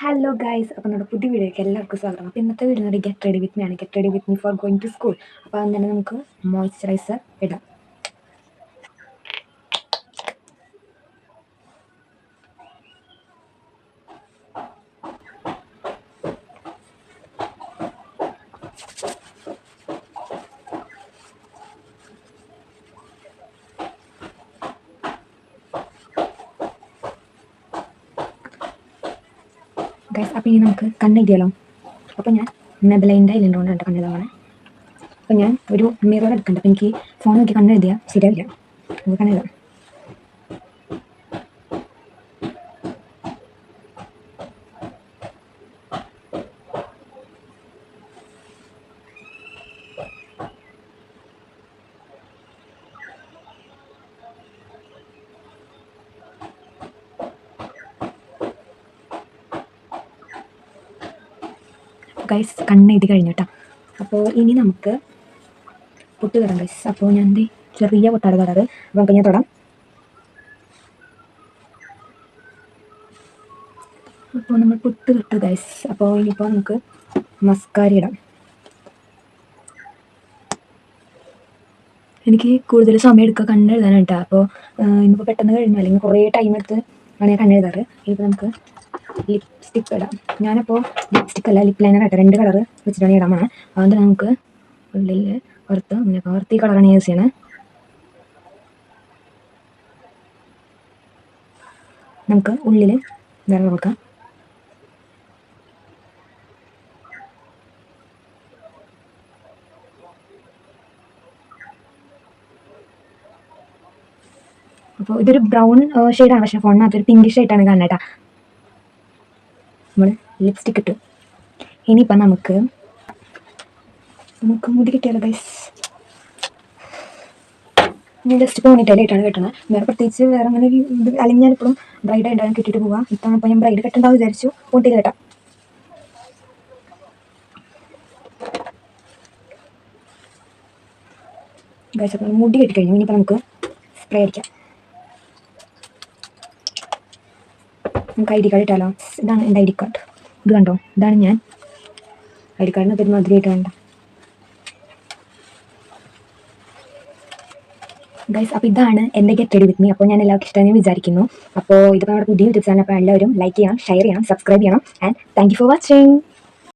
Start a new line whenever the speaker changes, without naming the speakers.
Hello guys, അപ്പോൾ നമ്മുടെ പുതിയ വീഡിയോയ്ക്ക് എല്ലാവർക്കും സ്വാഗതം. അപ്പോൾ ഇന്നത്തെ video get ready with me ആണ്. Get ready with me for going to school. അപ്പോൾ അതിന് തന്നെ നമുക്ക് മോയ്സ്ചറൈസർ ഇടാം. ഗൈസ്, അപ്പോൾ ഇനി നമുക്ക് കണ്ണെഴുതിയാലോ. അപ്പോൾ ഞാൻ മെബലൈൻ്റെ ഇല്ലുണ്ടോണ്ട് കണ്ട് കണ്ണെഴുതാണ്. അപ്പോൾ ഞാൻ ഒരു മിറർ എടുക്കണ്ട. അപ്പോൾ എനിക്ക് ഫോൺ നോക്കി കണ്ണെഴുതിയാൽ ശരിയാവില്ല. നമുക്ക് കണ്ണെഴുതാം. ഗൈസ്, കണ്ണെഴുതി കഴിഞ്ഞു കേട്ടോ. അപ്പോൾ ഇനി നമുക്ക് പൊട്ട് തരാം ഗൈസ്. അപ്പോൾ ഞാൻ എന്ത് ചെറിയ പൊട്ടാട് കളറ്. അപ്പോൾ നമുക്ക് ഞാൻ തൊടാം. അപ്പോൾ നമ്മൾ പൊട്ട് തൊട്ടു ഗൈസ്. അപ്പോൾ ഇനിയിപ്പോൾ നമുക്ക് മസ്കാര ഇടാം. എനിക്ക് കൂടുതൽ സമയം എടുക്കുക കണ്ണെഴുതാനാണ് കേട്ടോ. അപ്പോൾ ഇന്നിപ്പോൾ പെട്ടെന്ന് കഴിഞ്ഞു, അല്ലെങ്കിൽ കുറേ ടൈം എടുത്ത് ആണ് ഞാൻ കണ്ണെഴുതാറ്. ഇപ്പോൾ നമുക്ക് ലിപ്സ്റ്റിക്ക് ഇടാം. ഞാനപ്പോൾ ലിപ്സ്റ്റിക്ക് അല്ല, ലിപ് ലൈനർ ആയിട്ട് 2 കളർ വെച്ചിട്ടാണ് ഇടാൻ പോണത്. അതുകൊണ്ട് നമുക്ക് ഉള്ളിൽ പുറത്ത് ഈ കളറാണ് യൂസ് ചെയ്യണത്. നമുക്ക് ഉള്ളിൽ വേറെ കൊടുക്കാം. അപ്പോൾ ഇതൊരു ബ്രൗൺ ഷെയ്ഡാണ്, പക്ഷേ ഫോണിനകത്ത് ഒരു പിങ്കിഷ് ആയിട്ടാണ് കാണുന്നത് കേട്ടോ. നമ്മൾ ലിപ്സ്റ്റിക്ക് ഇട്ടു. ഇനിയിപ്പോൾ നമുക്ക് മുടി കിട്ടിയാലോ ഗൈസ്. ഞാൻ ജസ്റ്റ് പോണിട്ടയിലായിട്ടാണ് കെട്ടണത്. വേറെ പ്രത്യേകിച്ച് വേറെ അങ്ങനെ ഒരു ഇത്, അല്ലെങ്കിൽ ഞാൻ ഇപ്പോഴും ബ്രൈഡ് ആയിട്ടാണ് കെട്ടിയിട്ട് പോവാം. ഇത്തവണ ഇപ്പോൾ ഞാൻ ബ്രൈഡ് കെട്ടണ്ടാവും വിചാരിച്ചു, പോണിട്ടയിൽ കെട്ടാം. ഗൈസ്, അപ്പോൾ മുടി കെട്ടിക്കഴിഞ്ഞു. ഇനിയിപ്പോൾ നമുക്ക് സ്പ്രേ അടിക്കാം. നമുക്ക് ID കാർഡ് ഇട്ടാലോ. ഇതാണ് എൻ്റെ ID കാർഡ്. ഇത് കണ്ടോ, ഇതാണ് ഞാൻ. ID കാർഡിന് ഒരു മാതിരിയായിട്ട് വേണ്ട ഗൈസ്. അപ്പോൾ ഇതാണ് എൻ്റെ ഗെറ്റ് റെഡി വിത്ത് മീ. അപ്പോൾ ഞാൻ എല്ലാവർക്കും ഇഷ്ടമായി വിചാരിക്കുന്നു. അപ്പോൾ ഇതിപ്പോൾ നമ്മുടെ പുതിയ യൂട്യൂബ് ചാനൽ. അപ്പോൾ എല്ലാവരും ലൈക്ക് ചെയ്യണം, ഷെയർ ചെയ്യണം, സബ്സ്ക്രൈബ് ചെയ്യണം. And thank you for watching.